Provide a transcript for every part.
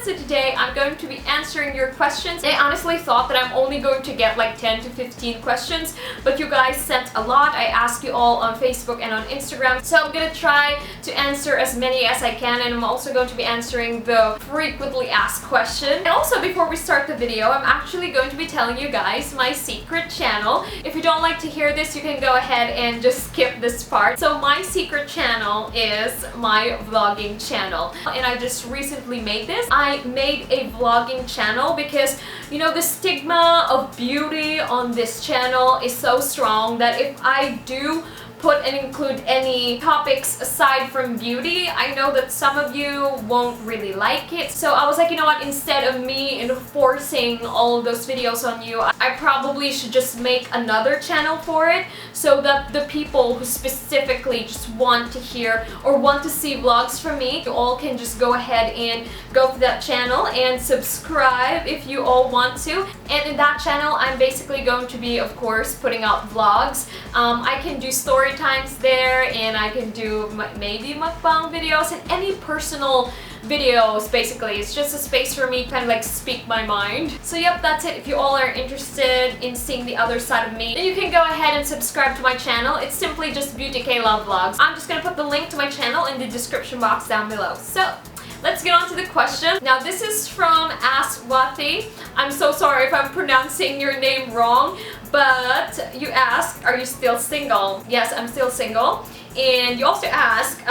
So today I'm going to be answering your questions. I honestly thought that I'm only going to get like 10 to 15 questions, but you guys sent a lot. I asked you all on Facebook and on Instagram, so I'm gonna try to answer as many as I can, and I'm also going to be answering the frequently asked question. And also, before we start the video, I'm actually going to be telling you guys my secret channel. If you don't like to hear this, you can go ahead and just skip this part. So my secret channel is my vlogging channel, and I just recently made this. I made a vlogging channel because, you know, the stigma of beauty on this channel is so strong that if I do put and include any topics aside from beauty, I know that some of you won't really like it. So I was like, you know what, instead of me enforcing all of those videos on you, I probably should just make another channel for it so that the people who specifically just want to hear or want to see vlogs from me, you all can just go ahead and go to that channel and subscribe if you all want to. And in that channel, I'm basically going to be, of course, putting out vlogs. I can do story times there, and I can do maybe mukbang videos and any personal videos. Basically, it's just a space for me to kind of like speak my mind. So yep, that's it. If you all are interested in seeing the other side of me, then you can go ahead and subscribe to my channel. It's simply just beautyklove vlogs. I'm just gonna put the link to my channel in the description box down below. So let's get on to the question. Now this is from Aswati. I'm so sorry if I'm pronouncing your name wrong, but you ask, are you still single? Yes, I'm still single. And you also ask,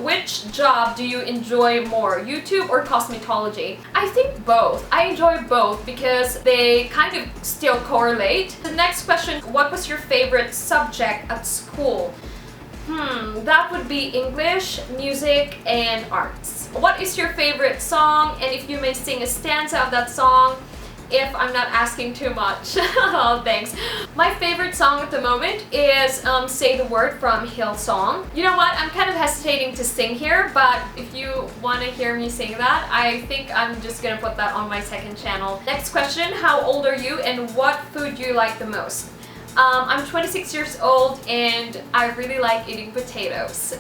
which job do you enjoy more, YouTube or cosmetology? I think both. I enjoy both because they kind of still correlate. The next question, what was your favorite subject at school? That would be English, music, and arts. What is your favorite song? And if you may sing a stanza of that song, if I'm not asking too much. Oh, thanks. My favorite song at the moment is Say the Word from Hillsong. You know what? I'm kind of hesitating to sing here, but if you want to hear me sing that, I think I'm just gonna put that on my second channel. Next question, how old are you and what food do you like the most? I'm 26 years old and I really like eating potatoes.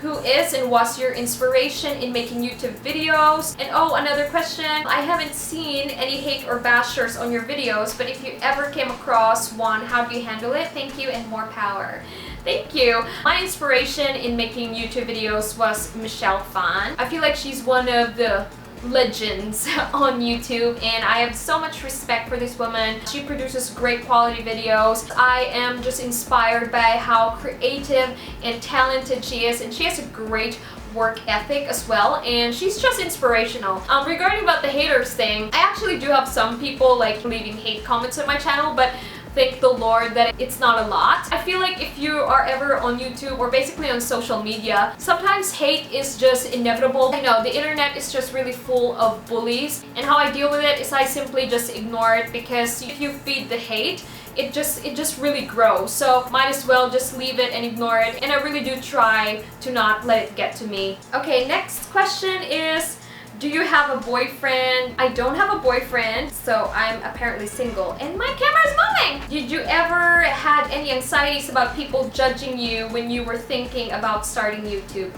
Who is and was your inspiration in making YouTube videos? And oh, another question. I haven't seen any hate or bashers on your videos, but if you ever came across one, how do you handle it? Thank you and more power. Thank you. My inspiration in making YouTube videos was Michelle Phan. I feel like she's one of the legends on YouTube, and I have so much respect for this woman. She produces great quality videos. I am just inspired by how creative and talented she is, and she has a great work ethic as well, and she's just inspirational. Regarding about the haters thing, I actually do have some people like leaving hate comments on my channel, but thank the Lord that it's not a lot. I feel like if you are ever on YouTube or basically on social media, sometimes hate is just inevitable. I know the internet is just really full of bullies, and how I deal with it is I simply just ignore it, because if you feed the hate, it just really grows. So might as well just leave it and ignore it, and I really do try to not let it get to me. Okay, next question is, do you have a boyfriend? I don't have a boyfriend, so I'm apparently single. And my camera is moving! Did you ever had any anxieties about people judging you when you were thinking about starting YouTube?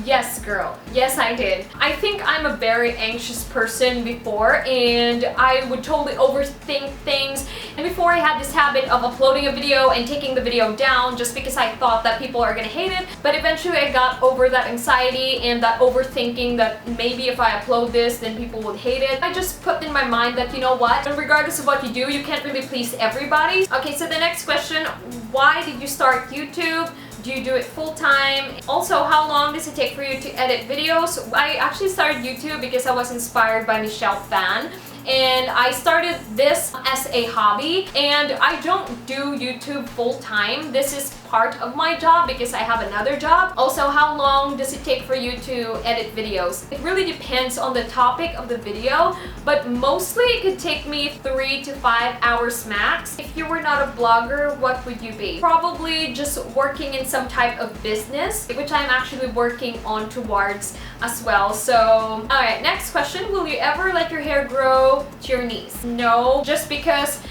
Yes, girl. Yes, I did. I think I'm a very anxious person before, and I would totally overthink things. And before, I had this habit of uploading a video and taking the video down just because I thought that people are gonna hate it. But eventually I got over that anxiety and that overthinking that maybe if I upload this, then people would hate it. I just put in my mind that, you know what, regardless of what you do, you can't really please everybody. Okay, so the next question, why did you start YouTube? Do you do it full-time? Also, how long does it take for you to edit videos? I actually started YouTube because I was inspired by Michelle Phan, and I started this as a hobby, and I don't do YouTube full-time. This is part of my job because I have another job. Also, how long does it take for you to edit videos? It really depends on the topic of the video, but mostly it could take me 3 to 5 hours max. If you were not a blogger, what would you be? Probably just working in some type of business, which I'm actually working on towards as well. So, alright, next question. Will you ever let your hair grow to your knees? No, just because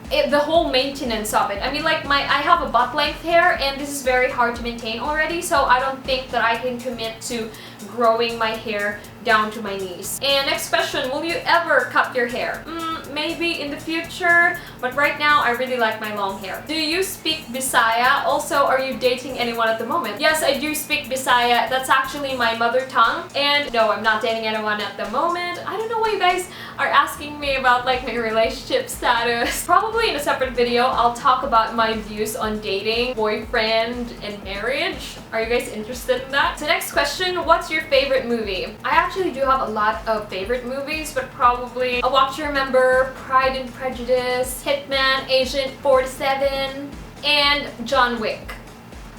the whole maintenance of it. I mean, like I have a butt length hair and this is very hard to maintain already, so I don't think that I can commit to growing my hair down to my knees. And next question, will you ever cut your hair? Maybe in the future, but right now I really like my long hair. Do you speak Bisaya? Also, are you dating anyone at the moment? Yes, I do speak Bisaya. That's actually my mother tongue. And no, I'm not dating anyone at the moment. I don't know why you guys are asking me about like my relationship status. Probably in a separate video, I'll talk about my views on dating, boyfriend, and marriage. Are you guys interested in that? So next question, what's your favorite movie? I actually do have a lot of favorite movies, but probably A Walk to Remember, Pride and Prejudice, Hitman, Agent 47, and John Wick.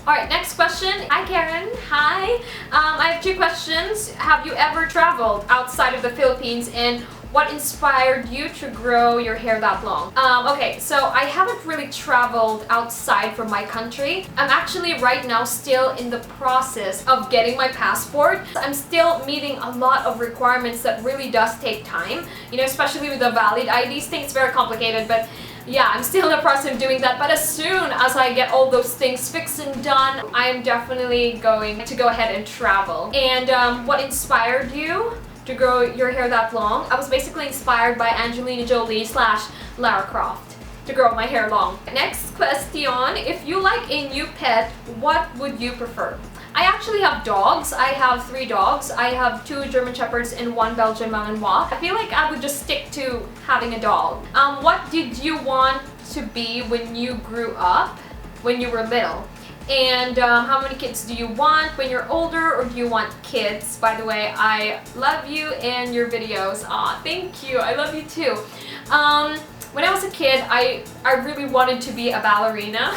Alright, next question. Hi Karen. Hi. I have two questions. Have you ever traveled outside of the Philippines, and what inspired you to grow your hair that long? Okay, so I haven't really traveled outside from my country. I'm actually right now still in the process of getting my passport. I'm still meeting a lot of requirements that really does take time, you know, especially with the valid IDs thing. It's very complicated, but yeah, I'm still in the process of doing that. But as soon as I get all those things fixed and done, I'm definitely going to go ahead and travel. And what inspired you to grow your hair that long? I was basically inspired by Angelina Jolie / Lara Croft to grow my hair long. Next question, if you like a new pet, what would you prefer? I actually have dogs. I have 3 dogs. I have 2 German Shepherds and 1 Belgian Malinois. I feel like I would just stick to having a dog. What did you want to be when you grew up, when you were little? And how many kids do you want when you're older, or do you want kids? By the way, I love you and your videos. Aw, thank you. I love you too. When I was a kid, I really wanted to be a ballerina.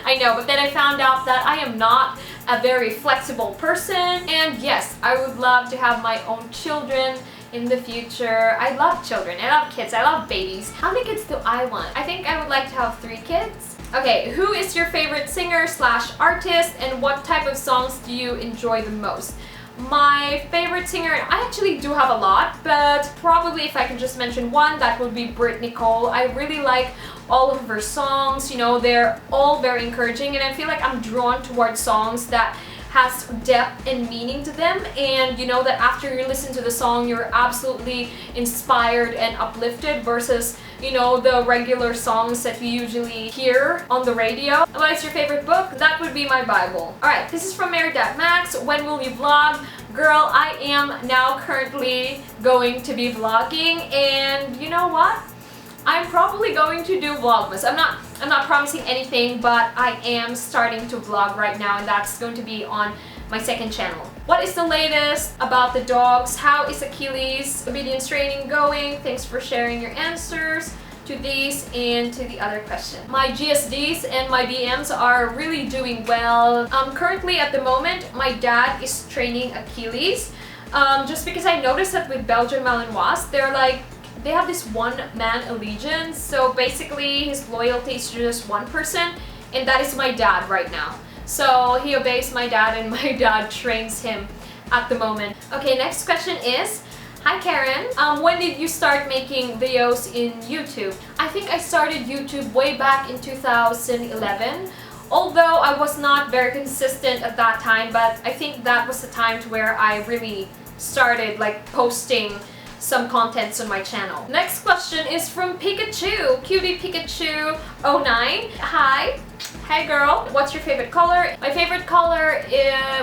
I know, but then I found out that I am not a very flexible person. And yes, I would love to have my own children in the future. I love children. I love kids. I love babies. How many kids do I want? I think I would like to have 3 kids. Okay, who is your favorite singer / artist, and what type of songs do you enjoy the most? My favorite singer, I actually do have a lot, but probably if I can just mention one, that would be Britney Cole. I really like all of her songs, you know, they're all very encouraging, and I feel like I'm drawn towards songs that has depth and meaning to them, and you know that after you listen to the song you're absolutely inspired and uplifted, versus, you know, the regular songs that you usually hear on the radio. What is your favorite book? That would be my Bible. Alright, this is from Max. When will you vlog? Girl, I am now currently going to be vlogging, and you know what? I'm probably going to do Vlogmas. I'm not promising anything, but I am starting to vlog right now, and that's going to be on my second channel. What is the latest about the dogs? How is Achilles obedience training going? Thanks for sharing your answers to these and to the other question. My GSDs and my BMs are really doing well. Currently at the moment, my dad is training Achilles. Just because I noticed that with Belgian Malinois, they have this one-man allegiance, so basically his loyalty is to just one person, and that is my dad right now. So he obeys my dad, and my dad trains him at the moment. Okay, next question is, hi Karen, when did you start making videos in YouTube? I think I started YouTube way back in 2011. Although I was not very consistent at that time, but I think that was the time to where I really started like posting some contents on my channel. Next question is from Pikachu, Cutie Pikachu 09. Hi. Hey girl, what's your favorite color? My favorite color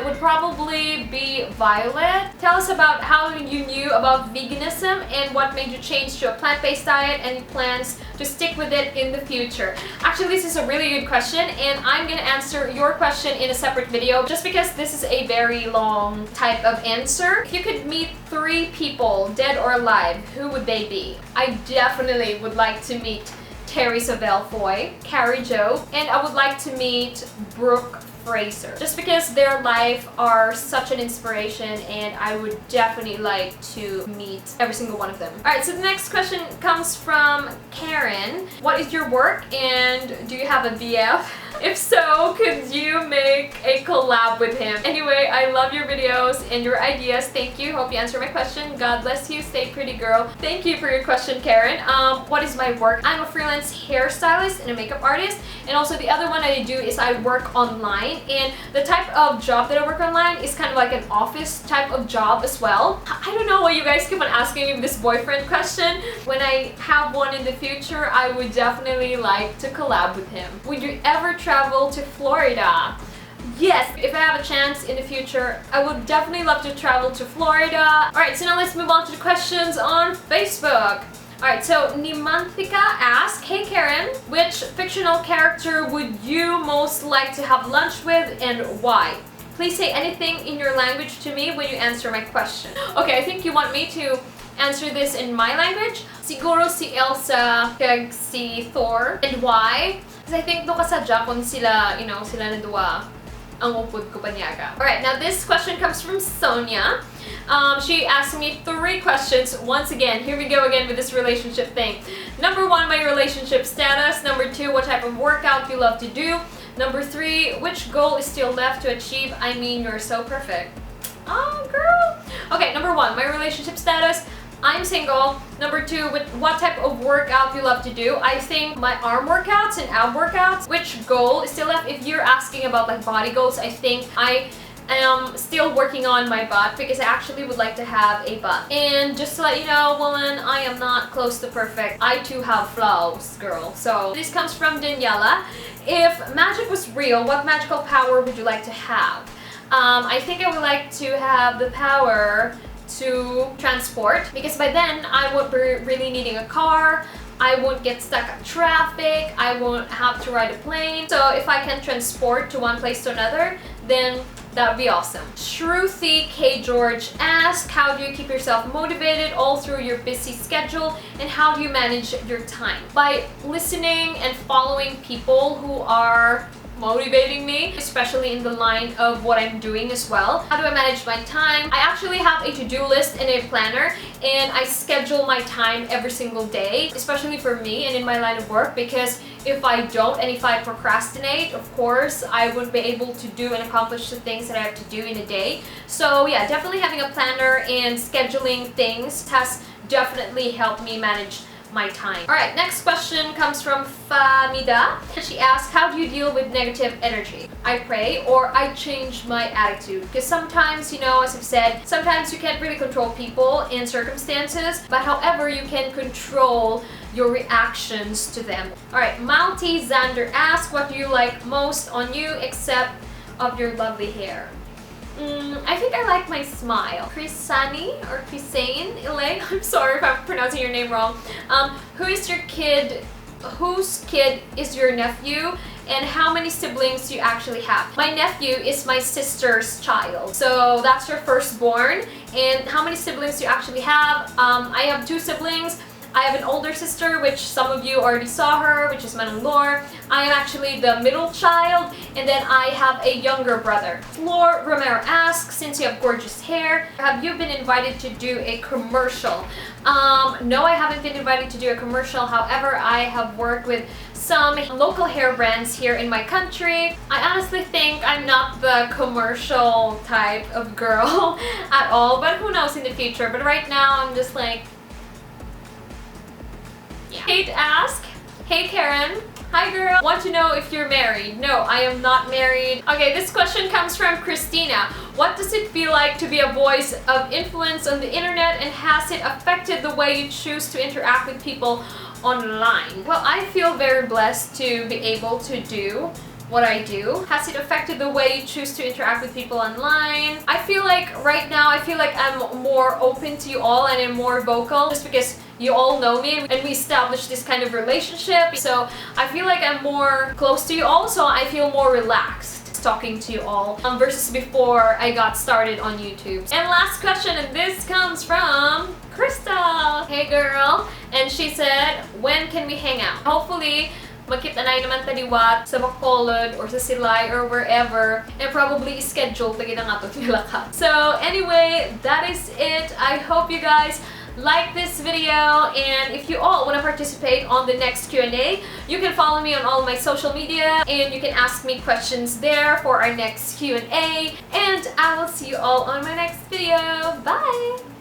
would probably be violet. Tell us about how you knew about veganism and what made you change to a plant-based diet, and plans to stick with it in the future. Actually, this is a really good question, and I'm gonna answer your question in a separate video just because this is a very long type of answer. If you could meet 3 people, dead or alive, who would they be? I definitely would like to meet Teresa Belfoy, Carrie Jo, and I would like to meet Brooke Fraser, just because their life are such an inspiration and I would definitely like to meet every single one of them. Alright, so the next question comes from Karen. What is your work and do you have a BF? If so, could you make a collab with him? Anyway, I love your videos and your ideas. Thank you. Hope you answer my question. God bless you. Stay pretty, girl. Thank you for your question, Karen. What is my work? I'm a freelance hairstylist and a makeup artist. And also the other one I do is I work online. And the type of job that I work online is kind of like an office type of job as well. I don't know why you guys keep on asking me this boyfriend question. When I have one in the future, I would definitely like to collab with him. Would you ever travel to Florida? Yes, if I have a chance in the future, I would definitely love to travel to Florida. Alright, so now let's move on to the questions on Facebook. Alright, so Nimantika asks, hey Karen, which fictional character would you most like to have lunch with and why? Please say anything in your language to me when you answer my question. Okay, I think you want me to answer this in my language. Siguro si Elsa kag si Thor. And why? Because I think doon sa Japon sila, sila na duwa ang upod ko panyaga. Alright, now this question comes from Sonia. She asked me 3 questions. Once again, here we go again with this relationship thing. Number 1, my relationship status. Number 2, what type of workout you love to do. Number 3, which goal is still left to achieve? I mean, you're so perfect. Oh, girl. Okay, number 1, my relationship status. I'm single. Number 2, what type of workout you love to do? I think my arm workouts and ab workouts. Which goal is still left? If you're asking about like body goals, I think I am still working on my butt because I actually would like to have a butt. And just to let you know, woman, I am not close to perfect. I too have flaws, girl. So this comes from Daniela. If magic was real, what magical power would you like to have? I think I would like to have the power to transport, because by then I won't be really needing a car, I won't get stuck at traffic, I won't have to ride a plane. So if I can transport to one place to another, then that would be awesome. Shruti K. George asks, how do you keep yourself motivated all through your busy schedule and how do you manage your time? By listening and following people who are motivating me, especially in the line of what I'm doing as well. How do I manage my time? I actually have a to-do list and a planner and I schedule my time every single day, especially for me and in my line of work, because if I don't and if I procrastinate, of course, I wouldn't be able to do and accomplish the things that I have to do in a day. So yeah, definitely having a planner and scheduling things has definitely helped me manage my time. Alright, next question comes from Famida. She asks, how do you deal with negative energy? I pray or I change my attitude. Because sometimes, as I've said, sometimes you can't really control people and circumstances, but however, you can control your reactions to them. Alright, Malti Xander asks, what do you like most on you except of your lovely hair? I think I like my smile. Chrisani or Chrisane Ile, I'm sorry if I'm pronouncing your name wrong. Whose kid is your nephew and how many siblings do you actually have? My nephew is my sister's child, so that's her firstborn. And how many siblings do you actually have? I have 2 siblings. I have an older sister, which some of you already saw her, which is Manong Lore. I am actually the middle child, and then I have a younger brother. Flor Romero asks, since you have gorgeous hair, have you been invited to do a commercial? No, I haven't been invited to do a commercial. However, I have worked with some local hair brands here in my country. I honestly think I'm not the commercial type of girl at all, but who knows in the future. But right now, I'm just like, Kate asks, hey Karen, hi girl, want to know if you're married? No, I am not married. Okay, this question comes from Christina. What does it feel like to be a voice of influence on the internet and has it affected the way you choose to interact with people online? Well, I feel very blessed to be able to do what I do. Has it affected the way you choose to interact with people online? I feel like right now, I'm more open to you all and I'm more vocal just because you all know me and we established this kind of relationship. So I feel like I'm more close to you all, so I feel more relaxed talking to you all versus before I got started on YouTube. And last question, and this comes from Crystal. Hey girl, and she said, when can we hang out? Hopefully magkita-nay naman taliwat sa Bacolod or sa Silay or wherever, and probably schedule tagi na nga to nilaka. So anyway, that is it. I hope you guys like this video, and if you all want to participate on the next Q&A, you can follow me on all my social media and you can ask me questions there for our next Q&A, and I will see you all on my next video. Bye!